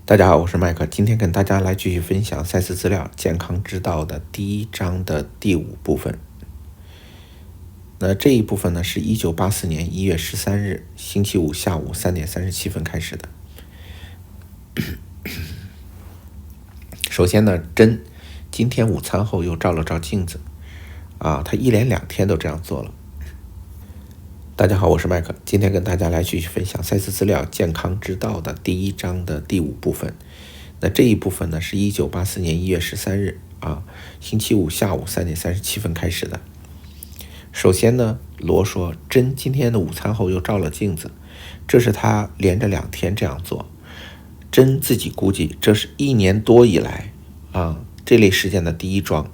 大家好，我是麦克，今天跟大家来继续分享赛斯资料健康之道的第1章的第5部分。那这一部分呢，是1984年1月13日星期五下午3点37分开始的。首先呢，珍今天午餐后又照了照镜子，他一连2天都这样做了。大家好，我是麦克，今天跟大家来继续分享赛斯资料健康之道的第1章的第5部分。那这一部分呢，是1984年1月13日星期五下午3点37分开始的。首先呢，罗说珍今天的午餐后又照了镜子，这是他连着2天这样做。珍自己估计这是1年多以来这类事件的第1桩，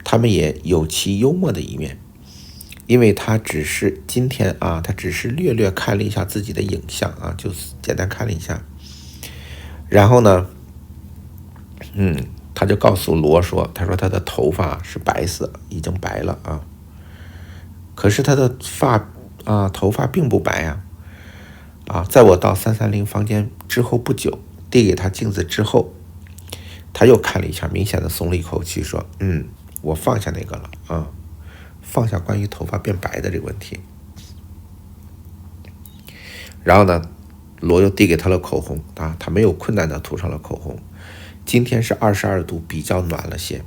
他们也有其幽默的一面。因为他只是今天他只是略略看了一下自己的影像就简单看了一下，然后呢他就告诉罗说，他说他的头发是白色，已经白了可是他的头发并不白在我到330房间之后不久，递给他镜子之后，他又看了一下，明显的松了一口气，说我放下那个了放下关于头发变白的这个问题。然后呢，罗又递给他了口红他没有困难的涂上了口红。今天是22度，比较暖了些。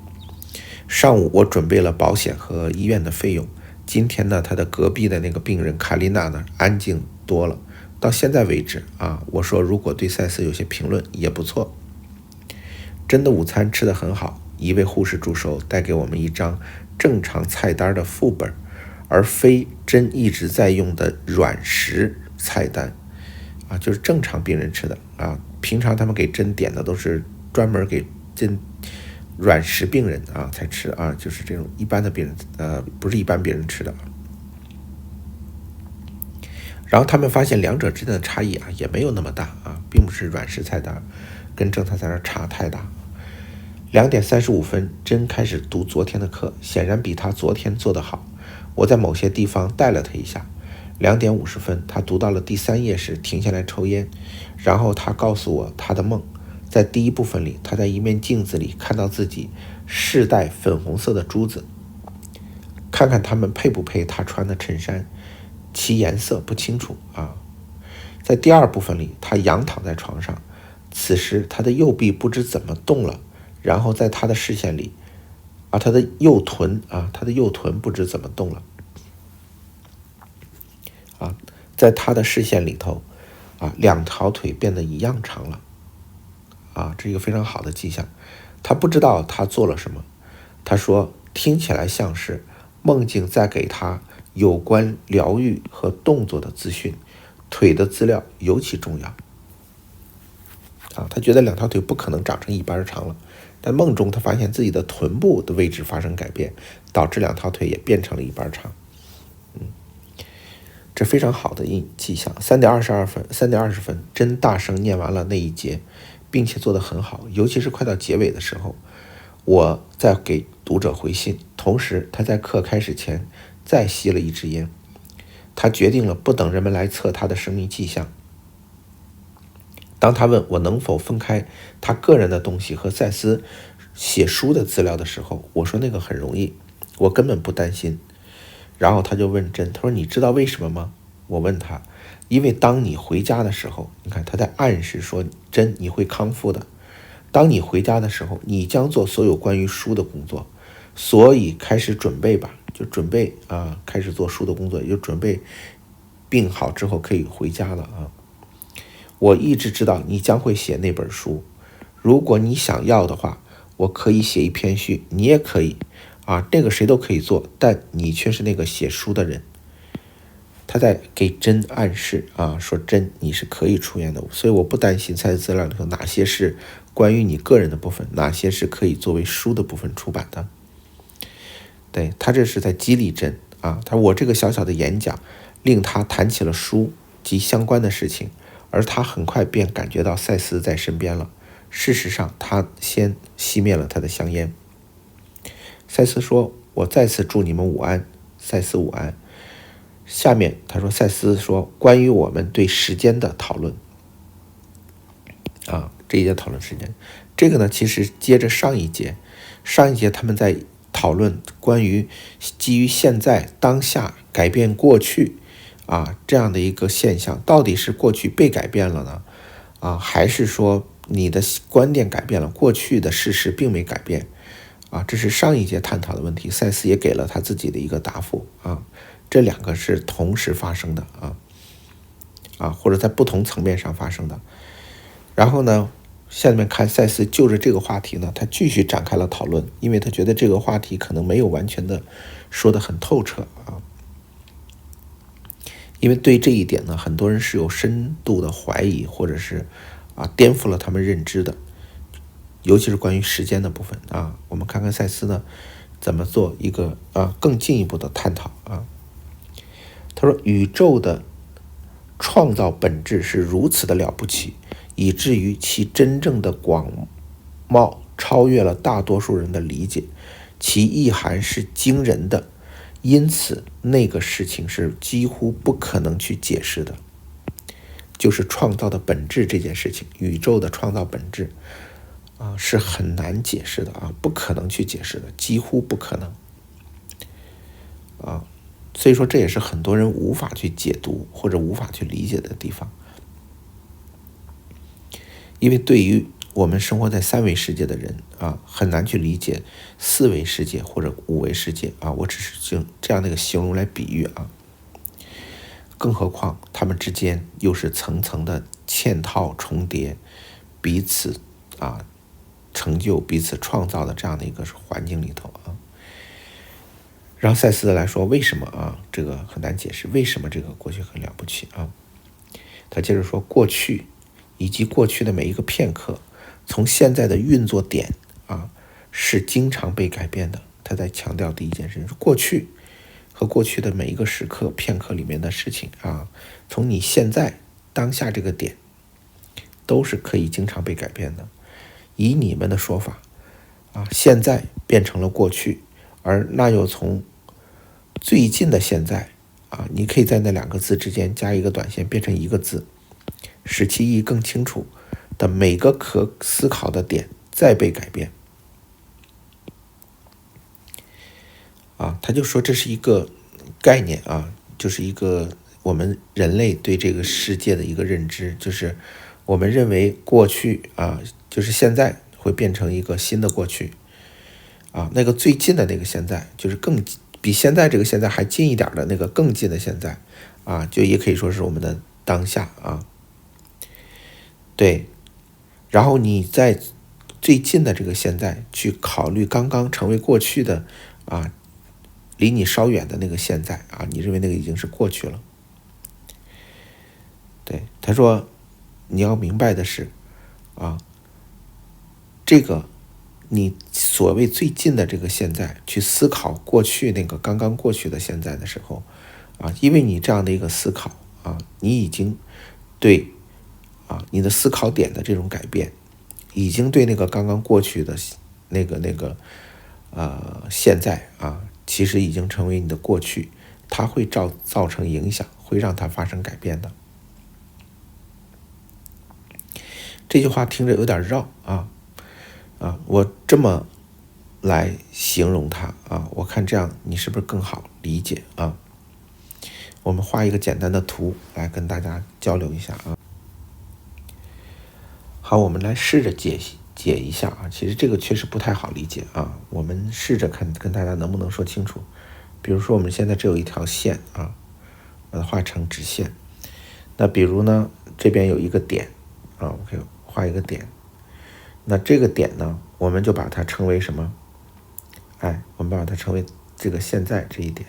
上午我准备了保险和医院的费用。今天呢，他的隔壁的那个病人卡丽娜呢，安静多了。到现在为止我说如果对赛斯有些评论也不错。珍的午餐吃得很好，一位护士助手带给我们一张正常菜单的副本，而非珍一直在用的软食菜单就是正常病人吃的平常他们给珍点的都是专门给珍软食病人才吃就是这种一般的病人不是一般病人吃的。然后他们发现两者之间的差异也没有那么大并不是软食菜单跟正常菜单差太大。2点35分，珍开始读昨天的课，显然比他昨天做得好。我在某些地方带了他一下。2点50分，他读到了第3页时停下来抽烟，然后他告诉我他的梦。在第1部分里，他在一面镜子里看到自己饰戴粉红色的珠子，看看他们配不配他穿的衬衫，其颜色不清楚在第2部分里，他仰躺在床上，此时他的右臂不知怎么动了，然后在他的视线里他的右臀不知怎么动了在他的视线里头2条腿变得一样长了这是一个非常好的迹象。他不知道他做了什么，他说听起来像是梦境在给他有关疗愈和动作的资讯，腿的资料尤其重要他觉得2条腿不可能长成一般长了，但梦中他发现自己的臀部的位置发生改变，导致2条腿也变成了一般长这非常好的迹象。3点20分，珍大声念完了那一节，并且做得很好，尤其是快到结尾的时候。我在给读者回信，同时他在课开始前再吸了一支烟。他决定了不等人们来测他的生命迹象。当他问我能否分开他个人的东西和赛斯写书的资料的时候，我说那个很容易，我根本不担心。然后他就问珍，他说你知道为什么吗？我问他，因为当你回家的时候，你看他在暗示说珍你会康复的，当你回家的时候，你将做所有关于书的工作，所以开始准备吧，就准备开始做书的工作，也就准备病好之后可以回家了我一直知道你将会写那本书，如果你想要的话，我可以写一篇序，你也可以那个谁都可以做，但你却是那个写书的人。他在给珍暗示说珍你是可以出院的，所以我不担心赛斯资料里头哪些是关于你个人的部分，哪些是可以作为书的部分出版的。对，他这是在激励珍他说我这个小小的演讲令他谈起了书及相关的事情，而他很快便感觉到赛斯在身边了。事实上他先熄灭了他的香烟。赛斯说，我再次祝你们午安。赛斯午安。下面他说，赛斯说关于我们对时间的讨论这一节讨论时间。这个呢，其实接着上一节他们在讨论关于基于现在当下改变过去这样的一个现象，到底是过去被改变了呢还是说你的观点改变了，过去的事实并没改变这是上一节探讨的问题。赛斯也给了他自己的一个答复这两个是同时发生的或者在不同层面上发生的。然后呢，下面看赛斯就着这个话题呢，他继续展开了讨论，因为他觉得这个话题可能没有完全的说得很透彻因为对这一点呢，很多人是有深度的怀疑，或者是颠覆了他们认知的，尤其是关于时间的部分我们看看赛斯呢怎么做一个更进一步的探讨他说，宇宙的创造本质是如此的了不起，以至于其真正的广袤超越了大多数人的理解，其意涵是惊人的，因此那个事情是几乎不可能去解释的，就是创造的本质这件事情，宇宙的创造本质是很难解释的不可能去解释的，几乎不可能所以说这也是很多人无法去解读或者无法去理解的地方。因为对于我们生活在三维世界的人很难去理解四维世界或者五维世界我只是用这样的一个形容来比喻更何况他们之间又是层层的嵌套重叠，彼此成就彼此创造的这样的一个环境里头然后赛斯来说，为什么这个很难解释，为什么这个过去很了不起他接着说，过去以及过去的每一个片刻，从现在的运作点是经常被改变的。他在强调第一件事情是过去和过去的每一个时刻片刻里面的事情从你现在当下这个点都是可以经常被改变的。以你们的说法现在变成了过去，而那又从最近的现在你可以在那两个字之间加一个短线，变成一个字，使其意义更清楚的每个可思考的点再被改变他就说这是一个概念就是一个我们人类对这个世界的一个认知，就是我们认为过去就是现在会变成一个新的过去那个最近的那个现在，就是更比现在这个现在还近一点的那个更近的现在就也可以说是我们的当下对，然后你在最近的这个现在去考虑刚刚成为过去的离你稍远的那个现在你认为那个已经是过去了。对，他说你要明白的是这个你所谓最近的这个现在去思考过去那个刚刚过去的现在的时候因为你这样的一个思考你已经对你的思考点的这种改变已经对那个刚刚过去的那个现在其实已经成为你的过去，它会造成影响，会让它发生改变的。这句话听着有点绕我这么来形容它我看这样你是不是更好理解我们画一个简单的图来跟大家交流一下好，我们来试着解一下其实这个确实不太好理解我们试着看跟大家能不能说清楚。比如说我们现在只有一条线把它画成直线，那比如呢这边有一个点我可以画一个点，那这个点呢我们就把它称为什么我们把它称为这个现在这一点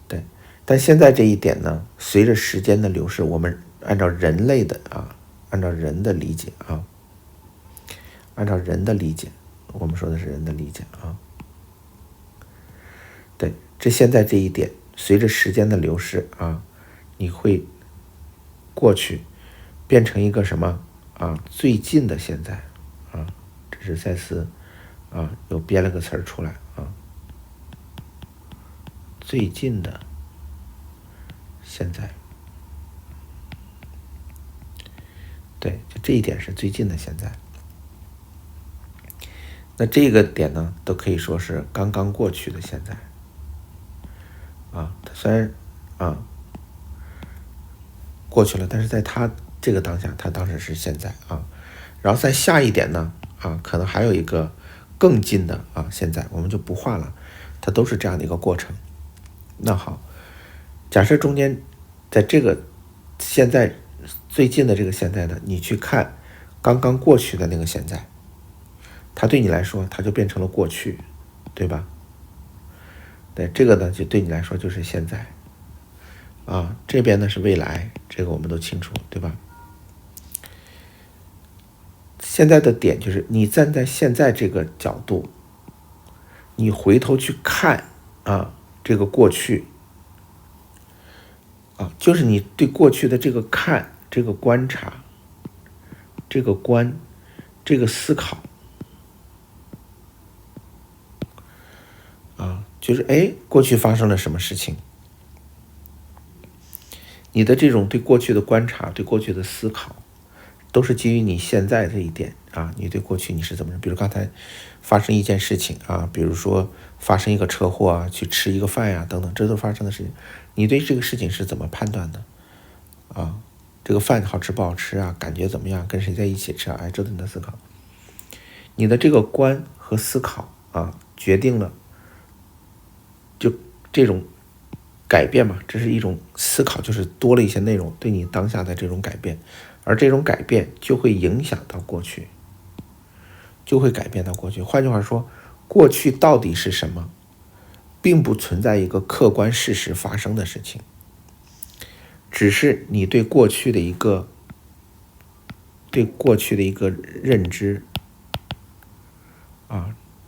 对，但现在这一点呢随着时间的流逝，我们按照人类的按照人的理解按照人的理解，我们说的是人的理解对，这现在这一点随着时间的流逝你会过去变成一个什么最近的现在这是赛斯又编了个词儿出来最近的现在对，就这一点是最近的现在。那这个点呢，都可以说是刚刚过去的现在。它虽然过去了，但是在他这个当下，他当时是现在然后在下一点呢可能还有一个更近的现在，我们就不画了，它都是这样的一个过程。那好，假设中间在这个现在最近的这个现在呢，你去看刚刚过去的那个现在，它对你来说它就变成了过去，对吧？对，这个呢就对你来说就是现在这边呢是未来，这个我们都清楚，对吧？现在的点就是你站在现在这个角度，你回头去看这个过去就是你对过去的这个看，这个观察，这个观，这个思考就是过去发生了什么事情，你的这种对过去的观察，对过去的思考，都是基于你现在这一点你对过去你是怎么，比如刚才发生一件事情比如说发生一个车祸去吃一个饭等等，这都发生的事情，你对这个事情是怎么判断的这个饭好吃不好吃感觉怎么样，跟谁在一起吃这都你的思考，你的这个观和思考决定了就这种改变嘛，这是一种思考，就是多了一些内容对你当下的这种改变，而这种改变就会影响到过去，就会改变到过去。换句话说，过去到底是什么，并不存在一个客观事实发生的事情，只是你对过去的一个认知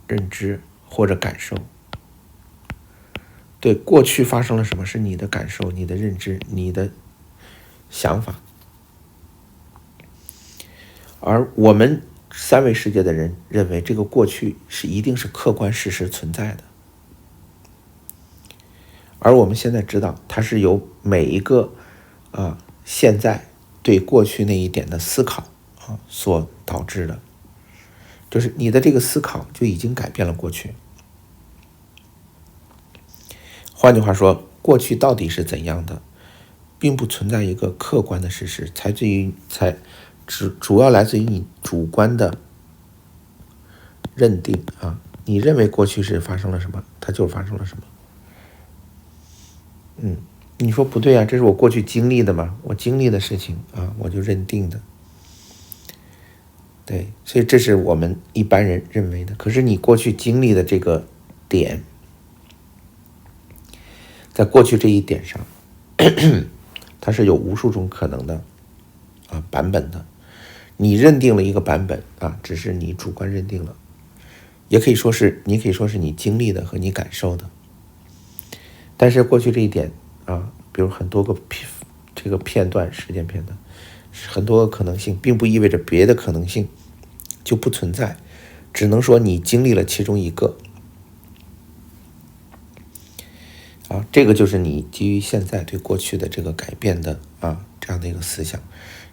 认知或者感受。对过去发生了什么是你的感受，你的认知，你的想法，而我们三维世界的人认为这个过去一定是客观事实存在的，而我们现在知道它是由每一个现在对过去那一点的思考所导致的，就是你的这个思考就已经改变了过去。换句话说，过去到底是怎样的，并不存在一个客观的事实，主要来自于你主观的认定你认为过去是发生了什么，它就发生了什么。你说不对这是我过去经历的嘛，我经历的事情我就认定的。对，所以这是我们一般人认为的。可是你过去经历的这个点，在过去这一点上它是有无数种可能的版本的，你认定了一个版本只是你主观认定了，你可以说是你经历的和你感受的。但是过去这一点比如很多个这个片段，时间片段，很多个可能性，并不意味着别的可能性就不存在，只能说你经历了其中一个这个就是你基于现在对过去的这个改变的这样的一个思想。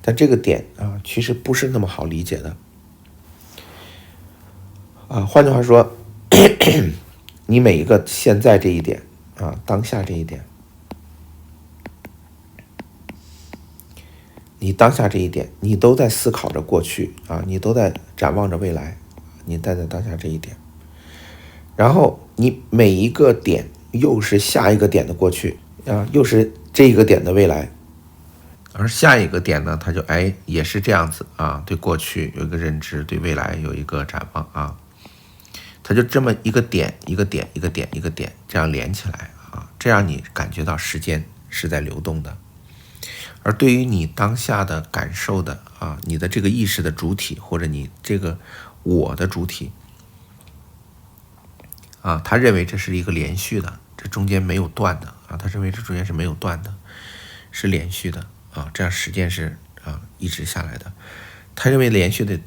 但这个点其实不是那么好理解的换句话说你每一个现在这一点当下这一点，你当下这一点，你都在思考着过去你都在展望着未来，你待在当下这一点，然后你每一个点又是下一个点的过去又是这个点的未来，而下一个点呢，它就也是这样子对过去有一个认知，对未来有一个展望它就这么一个点一个点一个点一个点这样连起来这样你感觉到时间是在流动的。而对于你当下的感受的你的这个意识的主体，或者你这个我的主体他认为这是一个连续的，这中间没有断的他认为这中间是没有断的，是连续的这样时间是一直下来的。他认为连续的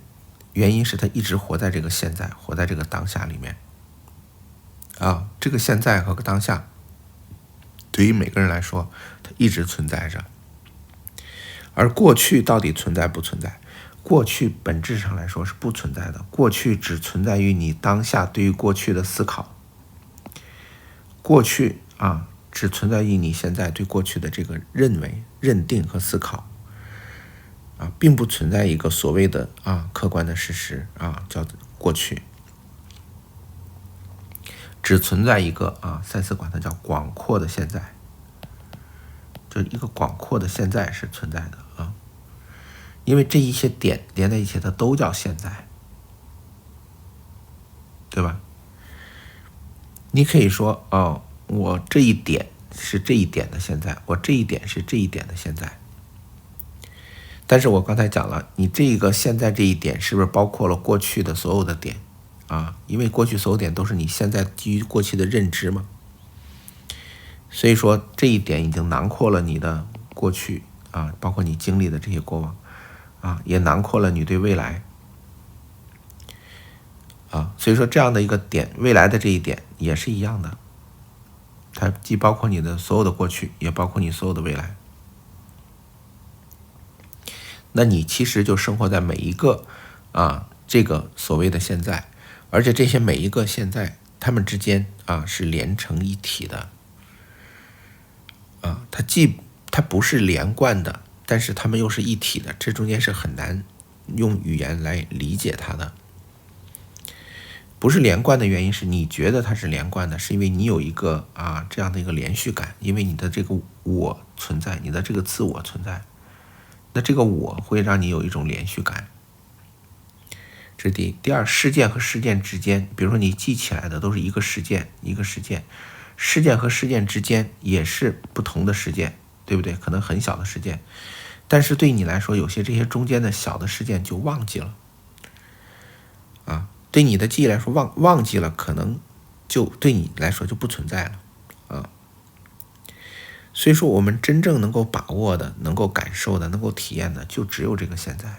原因是他一直活在这个现在，活在这个当下里面这个现在和当下对于每个人来说它一直存在着，而过去到底存在不存在？过去本质上来说是不存在的，过去只存在于你当下对于过去的思考，过去只存在于你现在对过去的这个认为、认定和思考，并不存在一个所谓的客观的事实叫过去，只存在一个赛斯管它叫广阔的现在，就一个广阔的现在是存在的因为这一些点连在一起，它都叫现在，对吧？你可以说我这一点是这一点的现在，我这一点是这一点的现在。但是我刚才讲了，你这个现在这一点是不是包括了过去的所有的点因为过去所有点都是你现在基于过去的认知嘛，所以说这一点已经囊括了你的过去包括你经历的这些过往也囊括了你对未来所以说这样的一个点，未来的这一点也是一样的，它既包括你的所有的过去，也包括你所有的未来。那你其实就生活在每一个这个所谓的现在，而且这些每一个现在，它们之间是连成一体的它不是连贯的，但是它们又是一体的，这中间是很难用语言来理解它的。不是连贯的原因是你觉得它是连贯的，是因为你有一个这样的一个连续感，因为你的这个我存在，你的这个自我存在，那这个我会让你有一种连续感。这是第一。第二，事件和事件之间，比如说你记起来的都是一个事件一个事件，事件和事件之间也是不同的事件，对不对？可能很小的事件，但是对你来说，有些这些中间的小的事件就忘记了对你的记忆来说忘记了，可能就对你来说就不存在了所以说我们真正能够把握的、能够感受的、能够体验的，就只有这个现在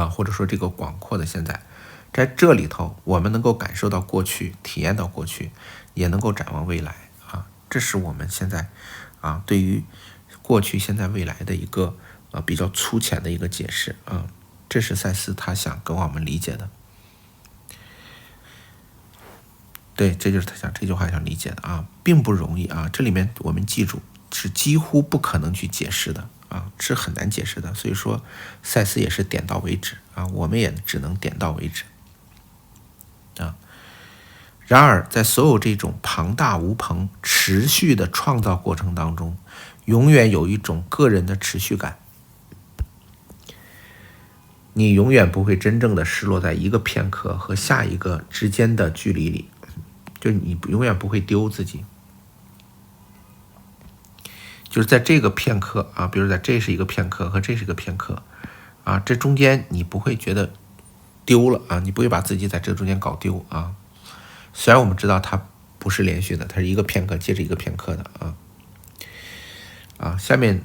或者说这个广阔的现在。在这里头，我们能够感受到过去，体验到过去，也能够展望未来这是我们现在对于过去、现在、未来的一个比较粗浅的一个解释这是赛斯他想跟我们理解的。对，这就是他想这句话想理解的并不容易这里面我们记住是几乎不可能去解释的是很难解释的。所以说赛斯也是点到为止我们也只能点到为止然而在所有这种庞大无朋持续的创造过程当中，永远有一种个人的持续感，你永远不会真正的失落在一个片刻和下一个之间的距离里，就你永远不会丢自己，就是在这个片刻比如在这是一个片刻和这是一个片刻这中间你不会觉得丢了你不会把自己在这中间搞丢虽然我们知道它不是连续的，它是一个片刻接着一个片刻的下面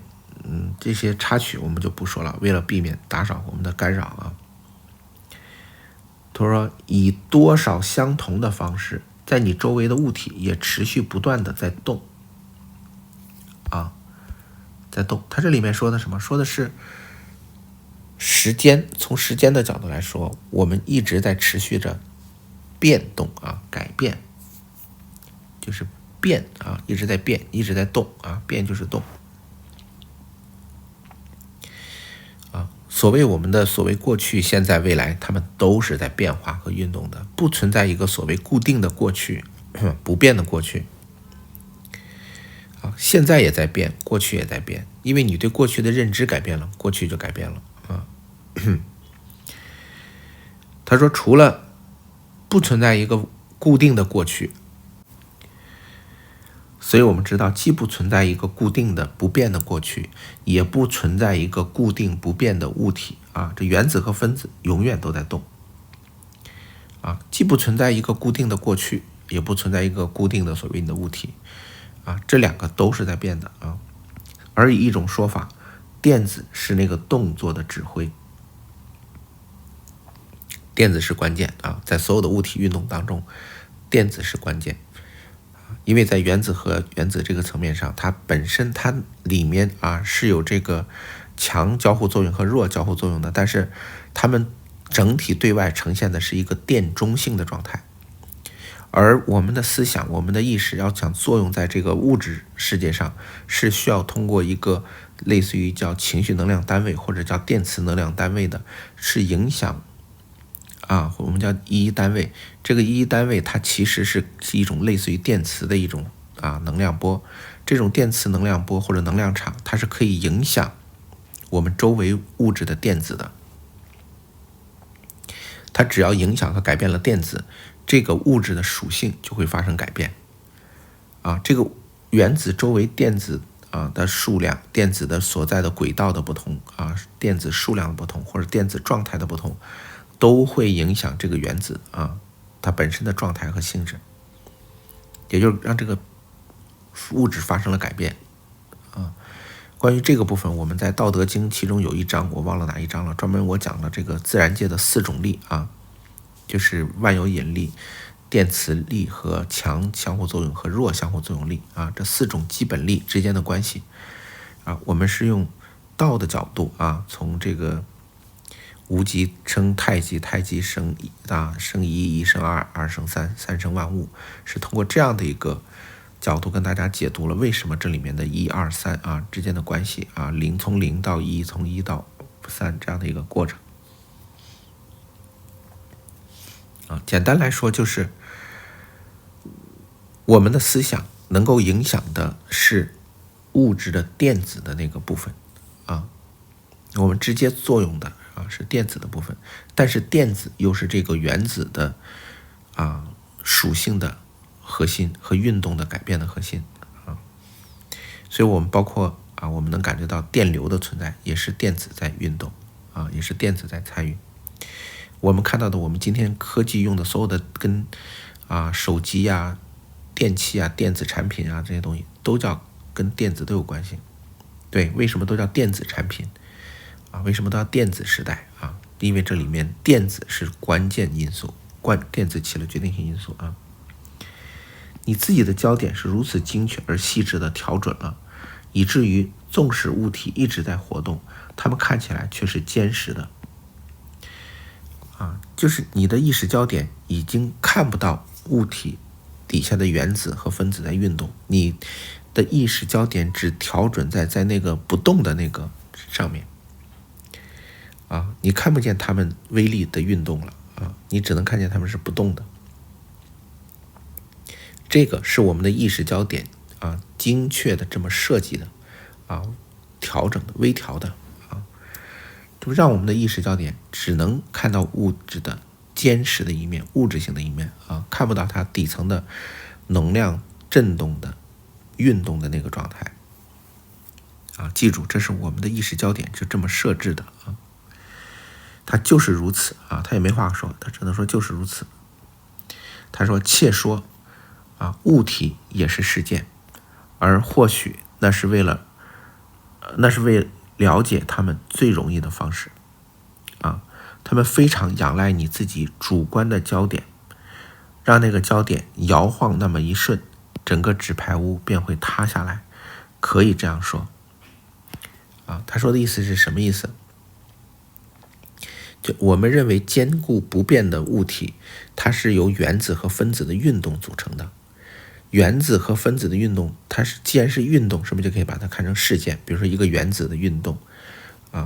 这些插曲我们就不说了，为了避免打扰我们的干扰他说以多少相同的方式，在你周围的物体也持续不断的在动在动。他这里面说的什么？说的是时间，从时间的角度来说，我们一直在持续着变动改变，就是变一直在变，一直在动变就是动所谓我们的所谓过去、现在、未来，它们都是在变化和运动的，不存在一个所谓固定的过去，不变的过去现在也在变，过去也在变，因为你对过去的认知改变了，过去就改变了他说除了不存在一个固定的过去，所以我们知道既不存在一个固定的不变的过去，也不存在一个固定不变的物体这原子和分子永远都在动既不存在一个固定的过去，也不存在一个固定的所谓的物体这两个都是在变的而以一种说法，电子是那个动作的指挥，电子是关键在所有的物体运动当中，电子是关键因为在原子和原子这个层面上，它本身它里面是有这个强交互作用和弱交互作用的，但是它们整体对外呈现的是一个电中性的状态。而我们的思想，我们的意识要想作用在这个物质世界上，是需要通过一个类似于叫情绪能量单位或者叫电磁能量单位的，是影响我们叫意义单位。这个意义单位它其实是一种类似于电磁的一种能量波。这种电磁能量波或者能量场，它是可以影响我们周围物质的电子的。它只要影响和改变了电子，这个物质的属性就会发生改变。这个原子周围电子的数量，电子的所在的轨道的不同电子数量的不同，或者电子状态的不同，都会影响这个原子它本身的状态和性质，也就是让这个物质发生了改变关于这个部分，我们在《道德经》其中有一章，我忘了哪一章了，专门我讲了这个自然界的4种力就是万有引力、电磁力和强相互作用和弱相互作用力这4种基本力之间的关系我们是用道的角度从这个无极生太极，太极生生一，一生二，二生三，三生万物，是通过这样的一个角度跟大家解读了为什么这里面的1、2、3之间的关系零从0到1，从1到3这样的一个过程简单来说就是我们的思想能够影响的是物质的电子的那个部分我们直接作用的是电子的部分，但是电子又是这个原子的属性的核心和运动的改变的核心所以我们包括我们能感觉到电流的存在，也是电子在运动也是电子在参与。我们看到的，我们今天科技用的所有的跟手机电器电子产品这些东西，都叫跟电子都有关系。对，为什么都叫电子产品为什么都叫电子时代因为这里面电子是关键因素，电子起了决定性因素你自己的焦点是如此精确而细致的调准了，以至于纵使物体一直在活动，它们看起来却是坚实的就是你的意识焦点已经看不到物体底下的原子和分子在运动，你的意识焦点只调准在那个不动的那个上面你看不见它们微粒的运动了你只能看见它们是不动的。这个是我们的意识焦点精确的这么设计的调整的微调的就让我们的意识焦点只能看到物质的坚实的一面，物质性的一面看不到它底层的能量振动的运动的那个状态记住，这是我们的意识焦点就这么设置的它就是如此他也没话说，他只能说就是如此。他说切说物体也是事件，而或许那是为了解他们最容易的方式他们非常仰赖你自己主观的焦点，让那个焦点摇晃那么一瞬，整个纸牌屋便会塌下来，可以这样说他说的意思是什么意思？就我们认为坚固不变的物体，它是由原子和分子的运动组成的。原子和分子的运动，它既然是运动，是不是就可以把它看成事件？比如说一个原子的运动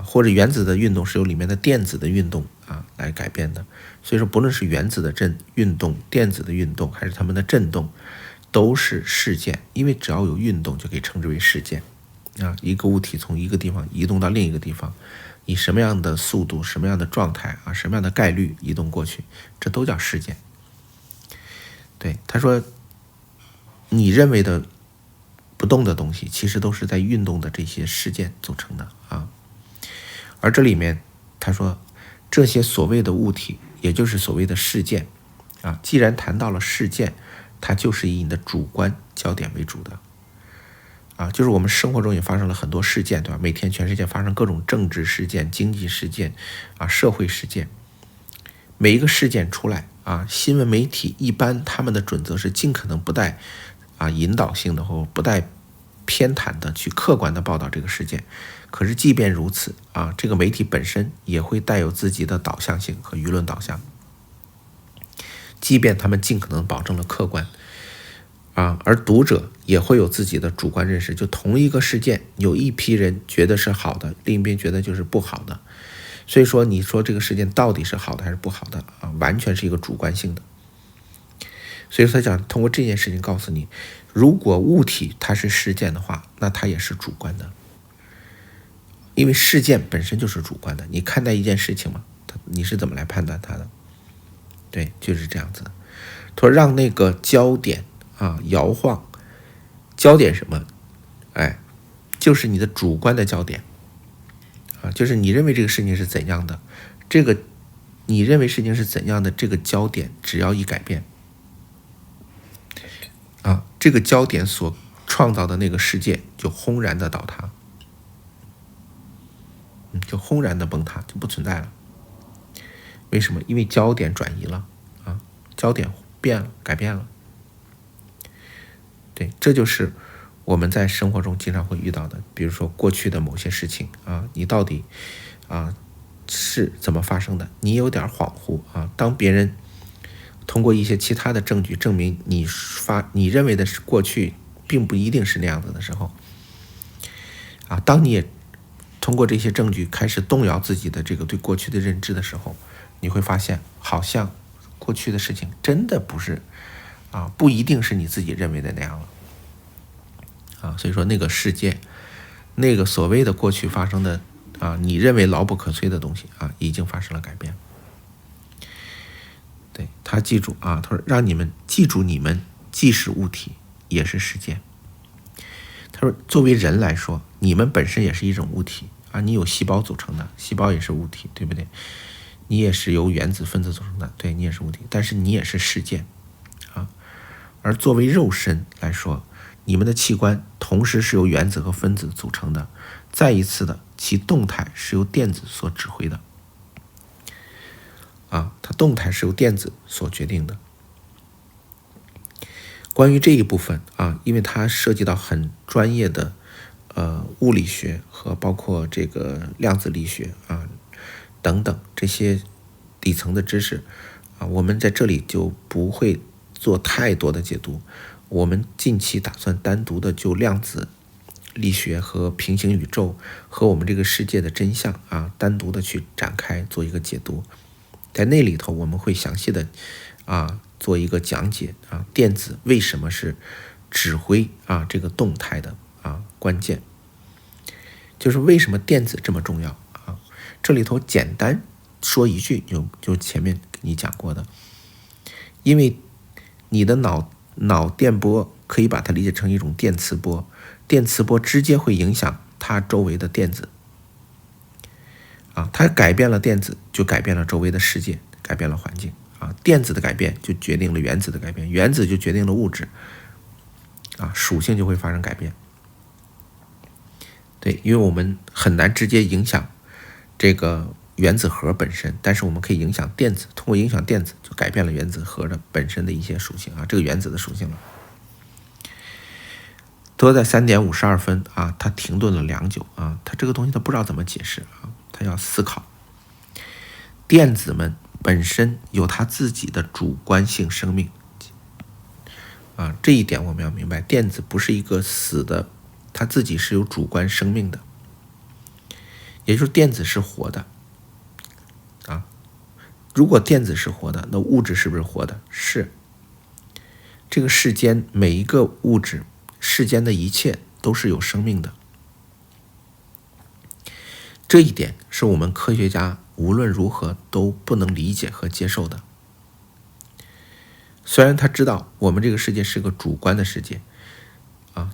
或者原子的运动是由里面的电子的运动来改变的。所以说不论是原子的运动、电子的运动，还是它们的振动，都是事件，因为只要有运动就可以称之为事件一个物体从一个地方移动到另一个地方，以什么样的速度、什么样的状态什么样的概率移动过去，这都叫事件。对，他说你认为的不动的东西，其实都是在运动的这些事件组成的而这里面他说这些所谓的物体，也就是所谓的事件既然谈到了事件，它就是以你的主观焦点为主的就是我们生活中也发生了很多事件，对吧？每天全世界发生各种政治事件、经济事件社会事件。每一个事件出来新闻媒体一般他们的准则是尽可能不带引导性的或不带偏袒的去客观的报道这个事件。可是即便如此这个媒体本身也会带有自己的导向性和舆论导向，即便他们尽可能保证了客观而读者也会有自己的主观认识。就同一个事件，有一批人觉得是好的，另一边觉得就是不好的。所以说你说这个事件到底是好的还是不好的完全是一个主观性的。所以他讲通过这件事情告诉你，如果物体它是事件的话，那它也是主观的，因为事件本身就是主观的。你看待一件事情嘛，你是怎么来判断它的？对，就是这样子的。他说让那个焦点摇晃，焦点什么？就是你的主观的焦点就是你认为这个事情是怎样的，你认为事情是怎样的，这个焦点只要一改变这个焦点所创造的那个世界就轰然的倒塌，就轰然的崩塌，就不存在了。为什么？因为焦点转移了焦点变了，改变了。对，这就是我们在生活中经常会遇到的。比如说过去的某些事情你到底是怎么发生的，你有点恍惚当别人通过一些其他的证据证明你认为的是过去并不一定是那样子的时候当你也通过这些证据开始动摇自己的这个对过去的认知的时候，你会发现好像过去的事情真的不是不一定是你自己认为的那样了所以说那个世界，那个所谓的过去发生的你认为牢不可摧的东西已经发生了改变。对，他记住他说让你们记住，你们既是物体也是事件。他说作为人来说，你们本身也是一种物体你有细胞组成的，细胞也是物体，对不对？你也是由原子分子组成的，对，你也是物体，但是你也是事件而作为肉身来说，你们的器官同时是由原子和分子组成的，再一次的其动态是由电子所指挥的它动态是由电子所决定的。关于这一部分因为它涉及到很专业的物理学和包括这个量子力学等等这些底层的知识我们在这里就不会做太多的解读。我们近期打算单独的就量子力学和平行宇宙和我们这个世界的真相单独的去展开做一个解读。在那里头我们会详细的做一个讲解电子为什么是指挥这个动态的关键，就是为什么电子这么重要这里头简单说一句，就前面跟你讲过的，因为你的脑电波可以把它理解成一种电磁波，电磁波直接会影响它周围的电子它改变了电子，就改变了周围的世界，改变了环境电子的改变就决定了原子的改变，原子就决定了物质属性就会发生改变。对，因为我们很难直接影响这个原子核本身，但是我们可以影响电子，通过影响电子就改变了原子核的本身的一些属性这个原子的属性了。都在3点52分他停顿了良久他这个东西他不知道怎么解释他要思考。电子们本身有它自己的主观性生命这一点我们要明白，电子不是一个死的，它自己是有主观生命的，也就是电子是活的如果电子是活的，那物质是不是活的？是。这个世间每一个物质，世间的一切都是有生命的，这一点是我们科学家无论如何都不能理解和接受的。虽然他知道我们这个世界是个主观的世界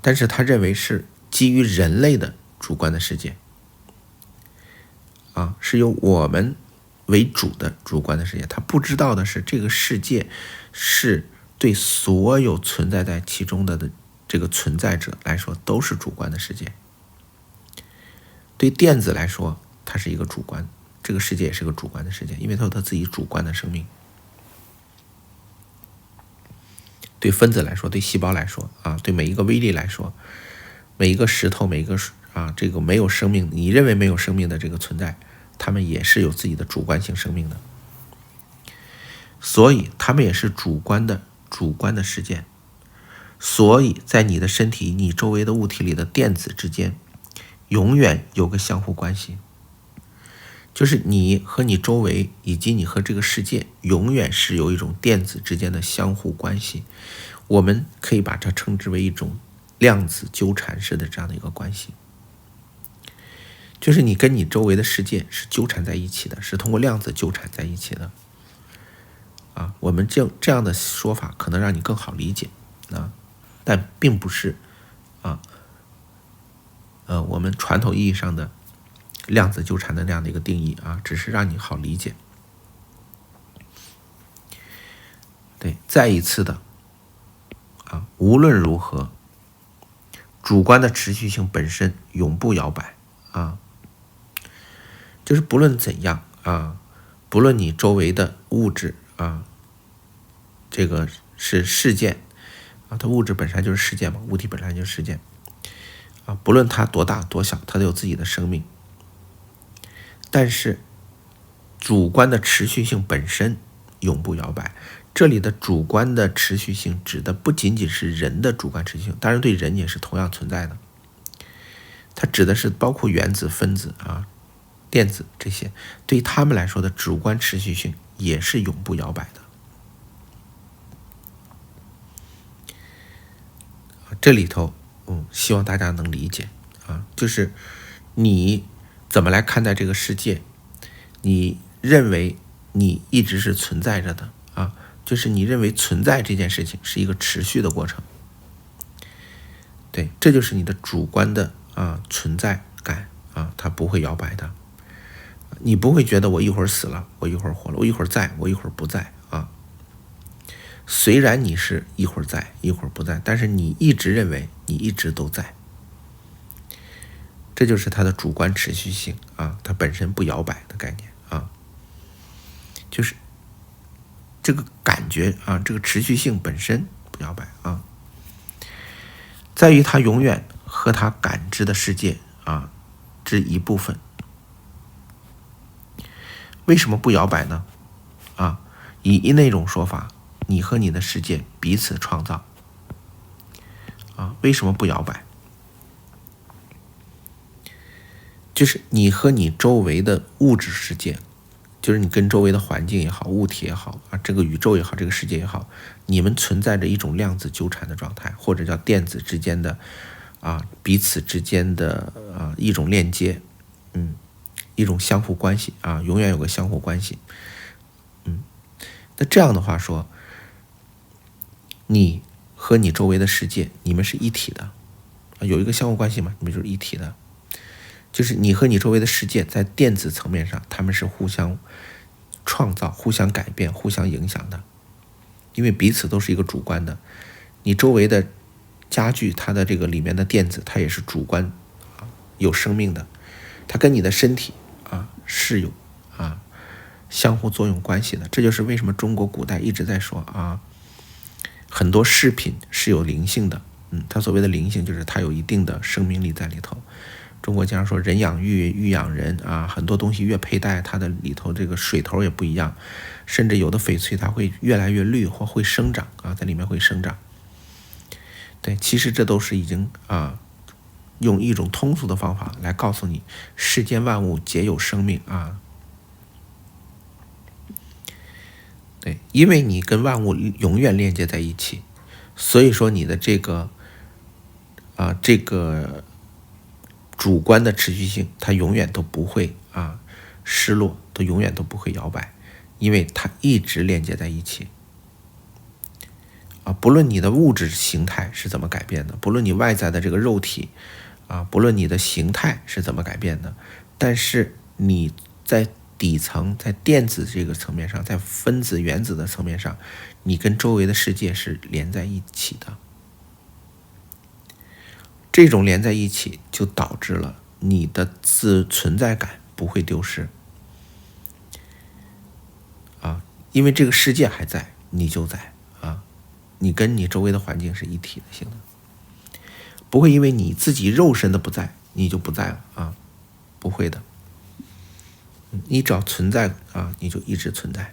但是他认为是基于人类的主观的世界是由我们为主的主观的世界。他不知道的是，这个世界是对所有存在在其中的这个存在者来说都是主观的世界。对电子来说，它是一个主观，这个世界也是个主观的世界，因为它有它自己主观的生命。对分子来说，对细胞来说啊，对每一个微粒来说，每一个石头，每一个这个没有生命，你认为没有生命的这个存在，它们也是有自己的主观性生命的，所以它们也是主观的事件。所以在你的身体，你周围的物体里的电子之间永远有个相互关系，就是你和你周围以及你和这个世界永远是有一种电子之间的相互关系，我们可以把它称之为一种量子纠缠式的这样的一个关系，就是你跟你周围的世界是纠缠在一起的，是通过量子纠缠在一起的我们这样的说法可能让你更好理解但并不是我们传统意义上的量子纠缠的那样的一个定义只是让你好理解。对，再一次的无论如何，主观的持续性本身永不摇摆就是不论怎样不论你周围的物质这个是事件它物质本身就是事件嘛，物体本身就是事件不论它多大多小，它都有自己的生命，但是主观的持续性本身永不摇摆。这里的主观的持续性指的不仅仅是人的主观持续性，当然对人也是同样存在的，它指的是包括原子、分子电子这些，对于他们来说的主观持续性也是永不摇摆的。这里头希望大家能理解就是你怎么来看待这个世界，你认为你一直是存在着的就是你认为存在这件事情是一个持续的过程，对，这就是你的主观的存在感它不会摇摆的。你不会觉得我一会儿死了，我一会儿活了，我一会儿在，我一会儿不在虽然你是一会儿在一会儿不在，但是你一直认为你一直都在，这就是它的主观持续性它本身不摇摆的概念就是这个感觉这个持续性本身不摇摆在于它永远和它感知的世界之一部分。为什么不摇摆呢？以那种说法，你和你的世界彼此创造为什么不摇摆？就是你和你周围的物质世界，就是你跟周围的环境也好，物体也好这个宇宙也好，这个世界也好，你们存在着一种量子纠缠的状态，或者叫电子之间的彼此之间的一种链接一种相互关系永远有个相互关系那这样的话说，你和你周围的世界你们是一体的有一个相互关系嘛，你们就是一体的，就是你和你周围的世界在电子层面上他们是互相创造、互相改变、互相影响的，因为彼此都是一个主观的。你周围的家具它的这个里面的电子它也是主观有生命的，它跟你的身体是有相互作用关系的。这就是为什么中国古代一直在说很多饰品是有灵性的它所谓的灵性就是它有一定的生命力在里头。中国经常说人养玉，玉养人很多东西越佩戴它的里头这个水头也不一样，甚至有的翡翠它会越来越绿或会生长在里面会生长。对，其实这都是已经用一种通俗的方法来告诉你世间万物皆有生命对，因为你跟万物永远链接在一起，所以说你的这个主观的持续性它永远都不会失落，都永远都不会摇摆，因为它一直链接在一起不论你的物质形态是怎么改变的，不论你外在的这个肉体不论你的形态是怎么改变的，但是你在底层，在电子这个层面上，在分子原子的层面上，你跟周围的世界是连在一起的。这种连在一起就导致了你的存在感不会丢失因为这个世界还在，你就在你跟你周围的环境是一体的性的，不会因为你自己肉身的不在，你就不在了啊，不会的。你只要存在啊，你就一直存在。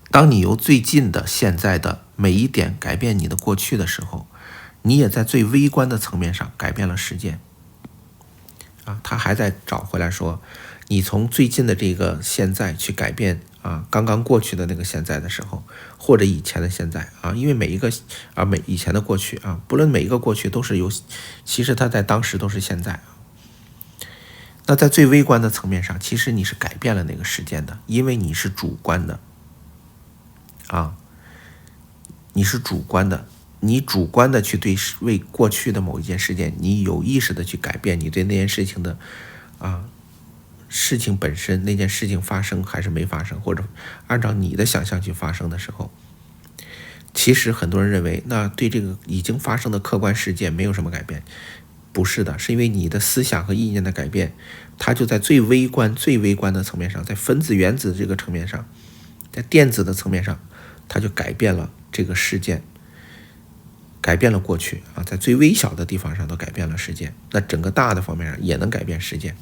当你由最近的现在的每一点改变你的过去的时候，你也在最微观的层面上改变了时间。他还在找回来说，你从最近的这个现在去改变刚刚过去的那个现在的时候，或者以前的现在因为每一个以前的过去不论每一个过去都是其实它在当时都是现在。那在最微观的层面上，其实你是改变了那个时间的，因为你是主观的你是主观的，你主观的去为过去的某一件事件，你有意识的去改变你对那件事情的事情本身，那件事情发生还是没发生，或者按照你的想象去发生的时候，其实很多人认为那对这个已经发生的客观事件没有什么改变。不是的，是因为你的思想和意念的改变，它就在最微观的层面上，在分子原子这个层面上，在电子的层面上，它就改变了这个事件，改变了过去在最微小的地方上都改变了事件，那整个大的方面上也能改变事件。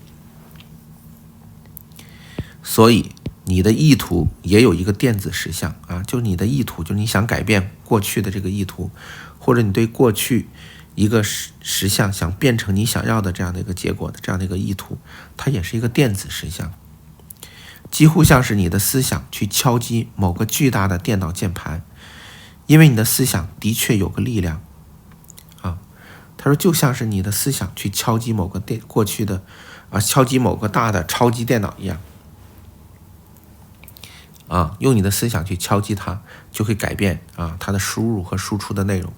所以你的意图也有一个电子实相就是你的意图，就是你想改变过去的这个意图，或者你对过去一个实相想变成你想要的这样的一个结果的这样的一个意图，它也是一个电子实相，几乎像是你的思想去敲击某个巨大的电脑键盘，因为你的思想的确有个力量他说就像是你的思想去敲击某个过去的敲击某个大的超级电脑一样用你的思想去敲击它，就会改变它的输入和输出的内容。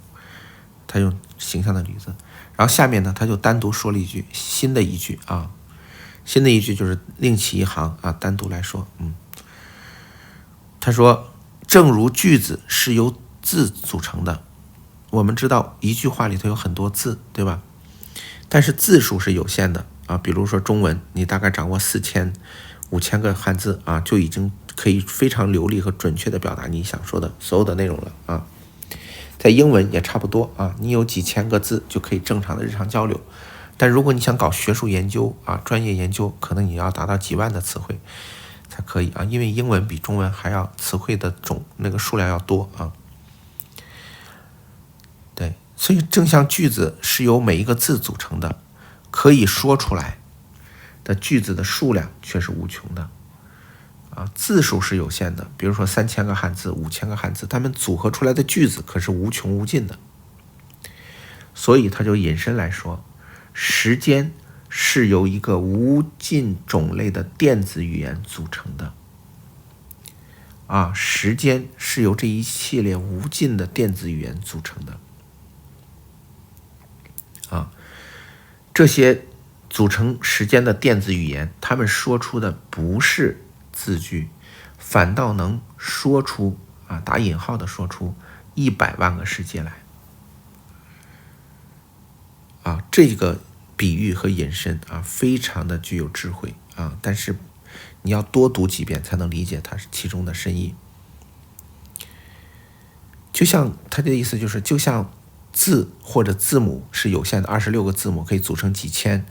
他用形象的例子，然后下面呢，他就单独说了一句新的一句就是另起一行单独来说。他说，正如句子是由字组成的，我们知道一句话里头有很多字，对吧？但是字数是有限的比如说中文，你大概掌握4000、5000个汉字就已经可以非常流利和准确的表达你想说的所有的内容了在英文也差不多你有几千个字就可以正常的日常交流，但如果你想搞学术研究专业研究，可能你要达到几万的词汇才可以因为英文比中文还要词汇的那个数量要多对，所以正像句子是由每一个字组成的，可以说出来的句子的数量却是无穷的字数是有限的，比如说3000个汉字、5000个汉字，它们组合出来的句子可是无穷无尽的。所以他就引申来说，时间是由一个无尽种类的电子语言组成的时间是由这一系列无尽的电子语言组成的这些组成时间的电子语言，他们说出的不是字句，反倒能说出打引号的说出100万个世界来这个比喻和引申非常的具有智慧但是你要多读几遍才能理解它其中的深意。就像他的意思就是，就像字或者字母是有限的，26个字母可以组成几千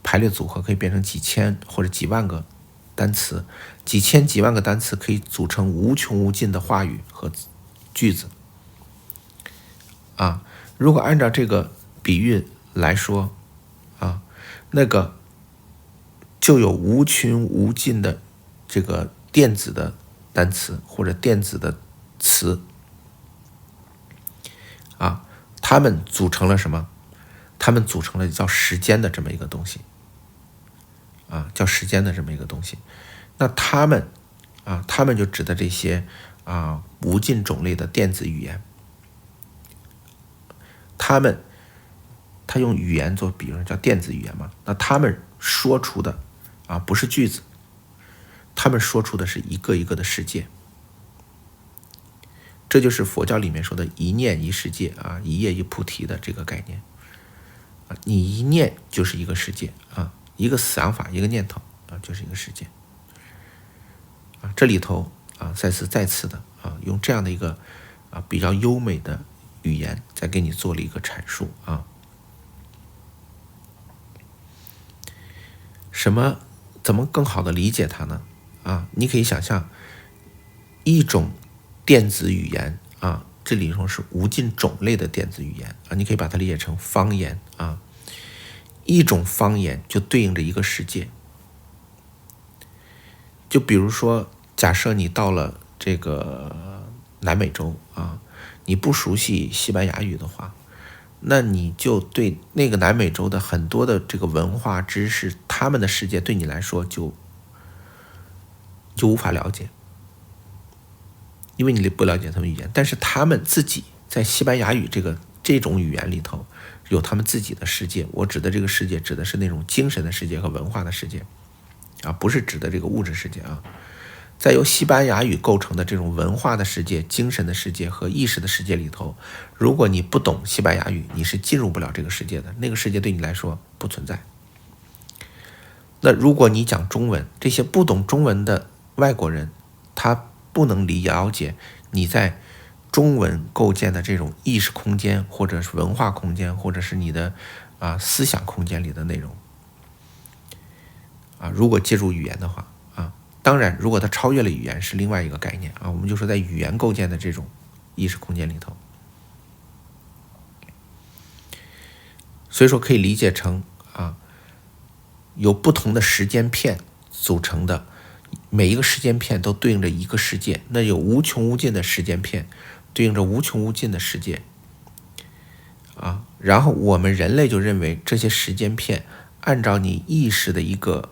排列组合可以变成几千或者几万个单词，几千几万个单词可以组成无穷无尽的话语和句子如果按照这个比喻来说那个就有无穷无尽的这个电子的单词或者电子的词它们组成了什么？它们组成了叫时间的这么一个东西叫时间的这么一个东西。那它们就指的这些无尽种类的电子语言，它用语言做比喻，叫电子语言嘛。那他们说出的不是句子，他们说出的是一个一个的世界。这就是佛教里面说的一念一世界一叶一菩提的这个概念你一念就是一个世界一个想法，一个念头就是一个世界这里头赛斯再次的啊，用这样的一个比较优美的语言再给你做了一个阐述啊。怎么更好的理解它呢？你可以想象一种电子语言啊，这里头是无尽种类的电子语言啊，你可以把它理解成方言啊。一种方言就对应着一个世界。就比如说，假设你到了这个南美洲啊，你不熟悉西班牙语的话，那你就对那个南美洲的很多的这个文化知识，他们的世界对你来说就无法了解，因为你不了解他们语言。但是他们自己在西班牙语这种语言里头有他们自己的世界。我指的这个世界指的是那种精神的世界和文化的世界啊，不是指的这个物质世界啊。在由西班牙语构成的这种文化的世界、精神的世界和意识的世界里头，如果你不懂西班牙语，你是进入不了这个世界的，那个世界对你来说不存在。那如果你讲中文，这些不懂中文的外国人，他不能了解你在中文构建的这种意识空间，或者是文化空间，或者是你的思想空间里的内容如果借助语言的话当然如果它超越了语言是另外一个概念我们就说在语言构建的这种意识空间里头，所以说可以理解成由不同的时间片组成的，每一个时间片都对应着一个世界，那有无穷无尽的时间片对应着无穷无尽的世界然后我们人类就认为这些时间片按照你意识的一个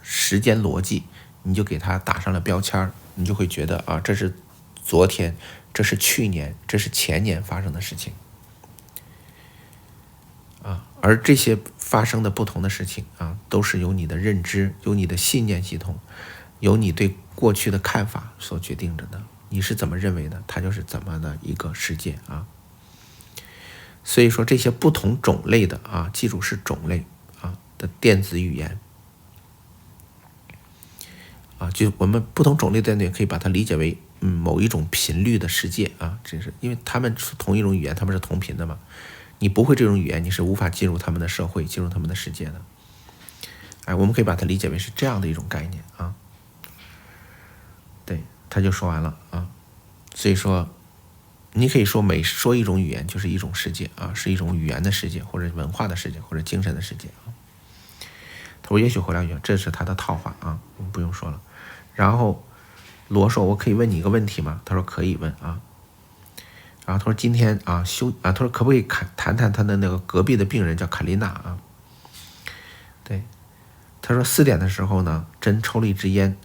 时间逻辑，你就给它打上了标签，你就会觉得这是昨天，这是去年，这是前年发生的事情而这些发生的不同的事情都是由你的认知、由你的信念系统、由你对过去的看法所决定着的。你是怎么认为的，它就是怎么的一个世界所以说这些不同种类的记住是种类的电子语言就我们不同种类的电子可以把它理解为某一种频率的世界这是因为他们是同一种语言，他们是同频的嘛。你不会这种语言，你是无法进入他们的社会，进入他们的世界的。我们可以把它理解为是这样的一种概念对，他就说完了所以说，你可以说每说一种语言就是一种世界是一种语言的世界，或者文化的世界，或者精神的世界他说也许回来语，这是他的套话我们不用说了。然后罗说：“我可以问你一个问题吗？”他说：“可以问然后他说今天他说可不可以谈谈他的那个隔壁的病人叫卡丽娜对，他说4点的时候呢，真抽了一支烟，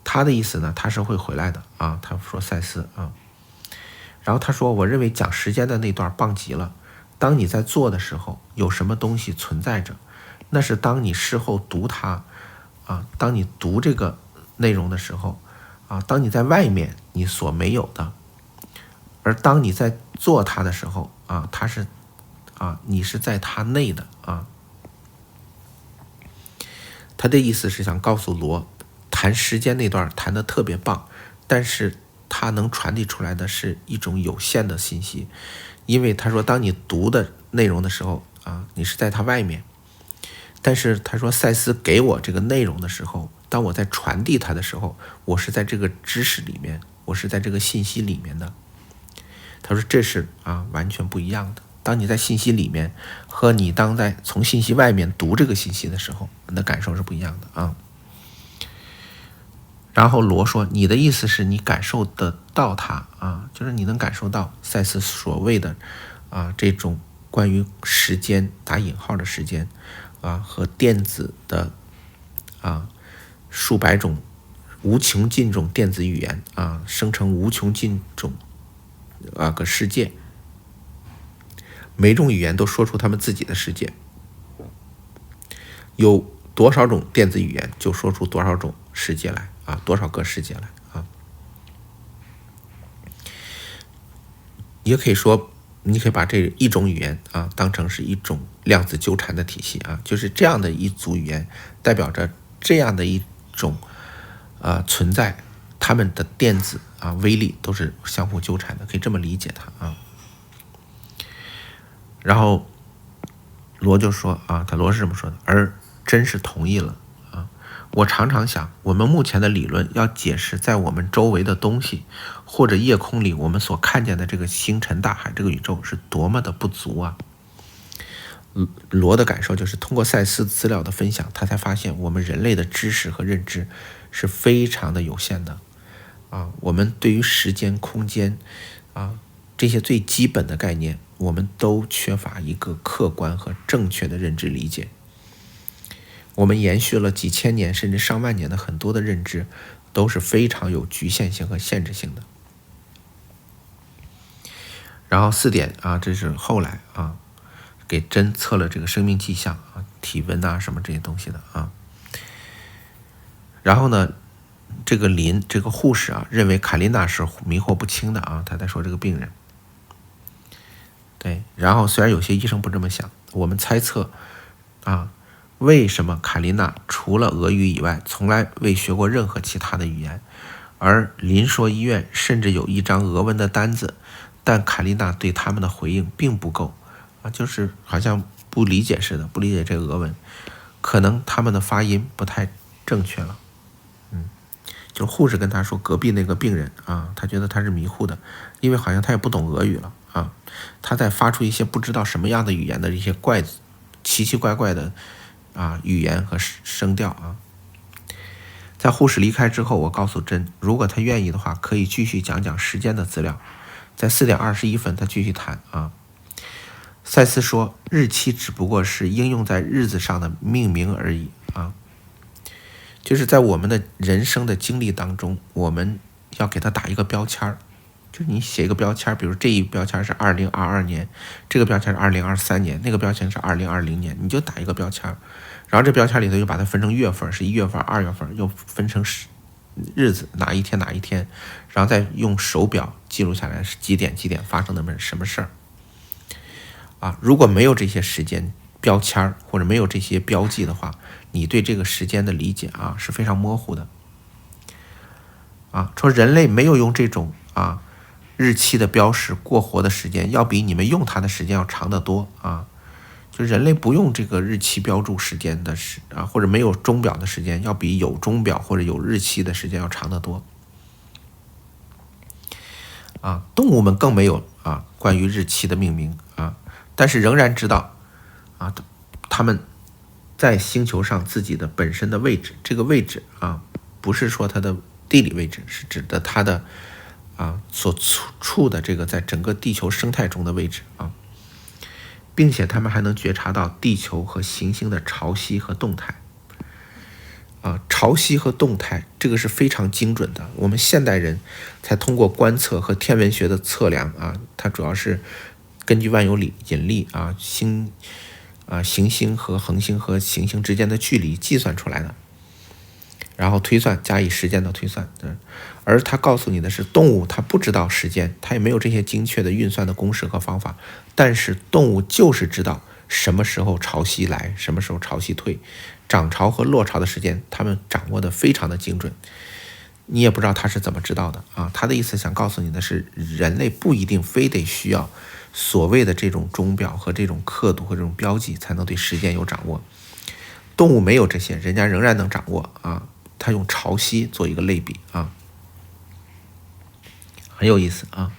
他的意思呢，他是会回来的他说赛斯然后他说我认为讲时间的那段棒极了。当你在做的时候，有什么东西存在着，那是当你事后读它当你读这个内容的时候当你在外面你所没有的。而当你在做它的时候它是你是在它内的他的意思是想告诉罗，谈时间那段谈得特别棒，但是他能传递出来的是一种有限的信息。因为他说当你读的内容的时候你是在它外面，但是他说赛斯给我这个内容的时候，当我在传递它的时候，我是在这个知识里面，我是在这个信息里面的。他说这是完全不一样的。当你在信息里面和你当在从信息外面读这个信息的时候，你的感受是不一样的然后罗说你的意思是你感受得到它就是你能感受到赛斯所谓的这种关于时间打引号的时间和电子的数百种无穷尽种电子语言生成无穷尽种个世界，每种语言都说出他们自己的世界，有多少种电子语言就说出多少种世界来多少个世界来也可以说，你可以把这一种语言当成是一种量子纠缠的体系就是这样的一组语言代表着这样的一种存在，他们的电子啊、威力都是相互纠缠的，可以这么理解它啊。然后罗就说啊，罗是这么说的，而真是同意了啊。我常常想，我们目前的理论要解释在我们周围的东西，或者夜空里我们所看见的这个星辰大海，这个宇宙是多么的不足啊。罗的感受就是通过赛斯资料的分享，他才发现我们人类的知识和认知是非常的有限的啊。我们对于时间、空间啊这些最基本的概念，我们都缺乏一个客观和正确的认知理解。我们延续了几千年甚至上万年的很多的认知，都是非常有局限性和限制性的。然后4点啊，这是后来啊给真测了这个生命迹象啊、体温啊什么这些东西的啊。然后呢，这个护士啊认为卡琳娜是迷惑不清的啊，他在说这个病人。对，然后虽然有些医生不这么想，我们猜测啊，为什么卡琳娜除了俄语以外，从来未学过任何其他的语言，而林说医院甚至有一张俄文的单子，但卡琳娜对他们的回应并不够啊，就是好像不理解似的，不理解这个俄文，可能他们的发音不太正确了。就护士跟他说，隔壁那个病人啊，他觉得他是迷糊的，因为好像他也不懂俄语了啊，他在发出一些不知道什么样的语言的一些奇奇怪怪的啊语言和声调啊。在护士离开之后，我告诉珍，如果他愿意的话，可以继续讲讲时间的资料。在4点21分，他继续谈啊。赛斯说，日期只不过是应用在日子上的命名而已啊。就是在我们的人生的经历当中，我们要给它打一个标签，就是你写一个标签，比如这一标签是2022年，这个标签是2023年，那个标签是2020年，你就打一个标签，然后这标签里头又把它分成月份，是1月份、2月份，又分成日子，哪一天，然后再用手表记录下来是几点发生的什么事儿啊。如果没有这些时间标签或者没有这些标记的话，你对这个时间的理解啊是非常模糊的啊。说人类没有用这种啊日期的标识过活的时间，要比你们用它的时间要长得多啊。就人类不用这个日期标注时间的或者没有钟表的时间，要比有钟表或者有日期的时间要长得多啊。动物们更没有啊关于日期的命名啊，但是仍然知道啊，他们在星球上自己的本身的位置，这个位置啊，不是说它的地理位置，是指的它的所处的这个在整个地球生态中的位置啊，并且他们还能觉察到地球和行星的潮汐和动态啊，潮汐和动态这个是非常精准的，我们现代人才通过观测和天文学的测量啊，它主要是根据万有引力啊行星和恒星和行星之间的距离计算出来的，然后推算加以时间的推算。而他告诉你的是，动物它不知道时间，它也没有这些精确的运算的公式和方法，但是动物就是知道什么时候潮汐来，什么时候潮汐退，涨潮和落潮的时间他们掌握的非常的精准。你也不知道他是怎么知道的啊。他的意思想告诉你的是，人类不一定非得需要所谓的这种钟表和这种刻度和这种标记才能对时间有掌握，动物没有这些，人家仍然能掌握啊。他用潮汐做一个类比啊，很有意思啊。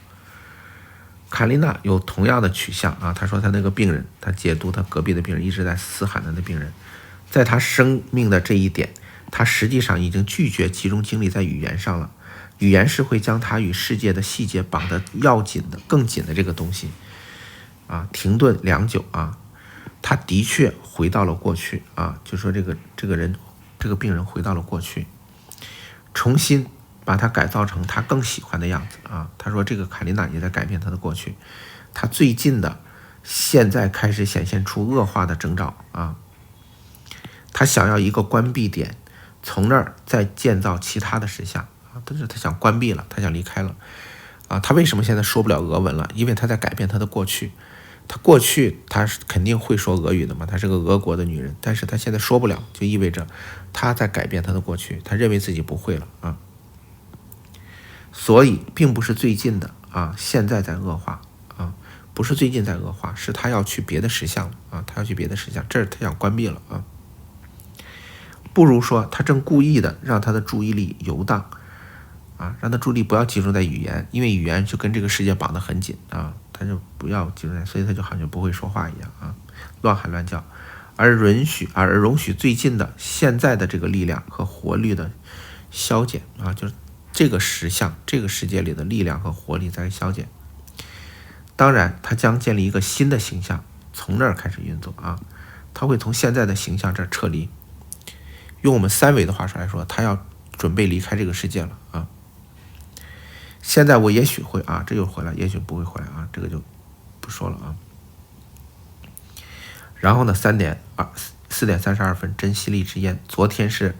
卡琳娜有同样的取向啊，他说他那个病人，他解读他隔壁的病人一直在嘶喊的那病人，在他生命的这一点，他实际上已经拒绝集中精力在语言上了。语言是会将他与世界的细节绑得更紧的这个东西啊。停顿良久啊，他的确回到了过去啊，就说这个病人回到了过去，重新把他改造成他更喜欢的样子啊。他说这个卡琳娜也在改变他的过去，他最近的现在开始显现出恶化的征兆啊。他想要一个关闭点，从那儿再建造其他的实相啊。但是他想关闭了，他想离开了啊。他为什么现在说不了俄文了？因为他在改变他的过去。他过去他是肯定会说俄语的嘛，她是个俄国的女人，但是他现在说不了，就意味着他在改变他的过去，他认为自己不会了啊。所以并不是最近的啊，现在在恶化啊，不是最近在恶化，是他要去别的实相了啊，他要去别的实相，这是他想关闭了啊。不如说他正故意的让他的注意力游荡啊，让他注意力不要集中在语言，因为语言就跟这个世界绑得很紧啊，他就不要集中在，所以他就好像不会说话一样啊，乱喊乱叫，而容许最近的现在的这个力量和活力的消减啊，就是这个实相这个世界里的力量和活力在消减。当然他将建立一个新的形象，从那儿开始运作啊，他会从现在的形象这儿撤离，用我们三维的话说来说，他要准备离开这个世界了啊。现在我也许会啊，这又回来，也许不会回来啊，这个就不说了啊。然后呢，4点32分，珍惜荔枝烟。昨天是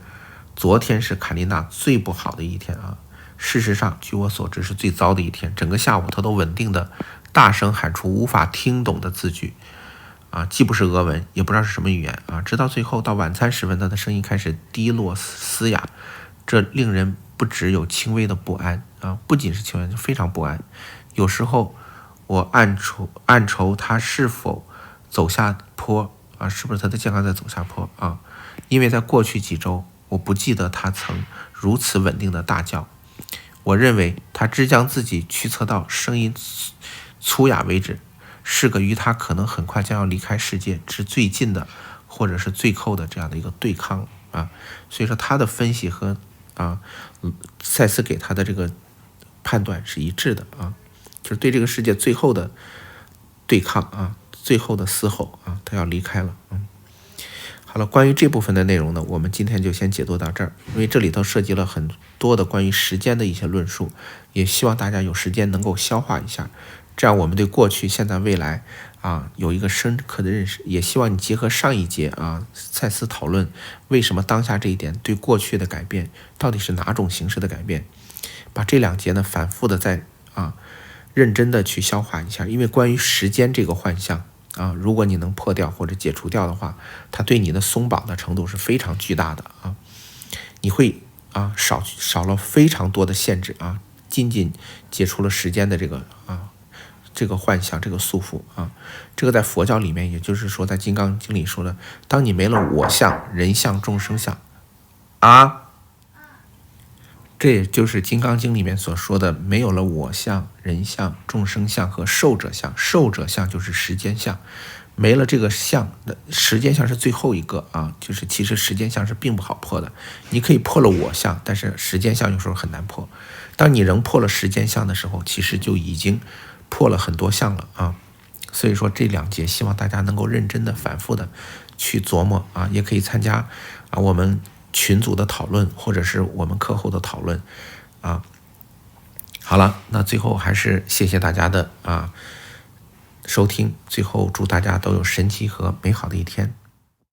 卡丽娜最不好的一天啊。事实上，据我所知是最糟的一天。整个下午，她都稳定的大声喊出无法听懂的字句啊，既不是俄文，也不知道是什么语言啊。直到最后，到晚餐时分，她的声音开始低落嘶哑，这令人不只有轻微的不安啊，不仅是轻微，非常不安。有时候我暗愁她是否走下坡啊，是不是他的健康在走下坡啊？因为在过去几周，我不记得他曾如此稳定的大叫。我认为他只将自己驱策到声音粗哑为止，是个与他可能很快将要离开世界之最近的，或者是最后的这样的一个对抗啊。所以说他的分析和赛斯给他的这个判断是一致的啊，就是对这个世界最后的对抗啊。最后的嘶吼啊，他要离开了。好了，关于这部分的内容呢，我们今天就先解读到这儿，因为这里头涉及了很多的关于时间的一些论述，也希望大家有时间能够消化一下，这样我们对过去、现在、未来啊有一个深刻的认识。也希望你结合上一节啊赛斯讨论为什么当下这一点对过去的改变到底是哪种形式的改变，把这2节呢反复的再认真的去消化一下，因为关于时间这个幻象啊，如果你能破掉或者解除掉的话，它对你的松绑的程度是非常巨大的啊，你会少了非常多的限制啊，仅解除了时间的这个幻象，这个束缚啊，这个在佛教里面，也就是说在《金刚经》里说的，当你没了我相、人相、众生相啊，这也就是《金刚经》里面所说的，没有了我相、人相、众生相和寿者相。寿者相就是时间相，没了这个相的时间相是最后一个啊，就是其实时间相是并不好破的。你可以破了我相，但是时间相有时候很难破。当你仍破了时间相的时候，其实就已经破了很多相了啊。所以说这2节希望大家能够认真的、反复的去琢磨啊，也可以参加我们群组的讨论，或者是我们课后的讨论啊。好了，那最后还是谢谢大家的收听，最后祝大家都有神奇和美好的一天。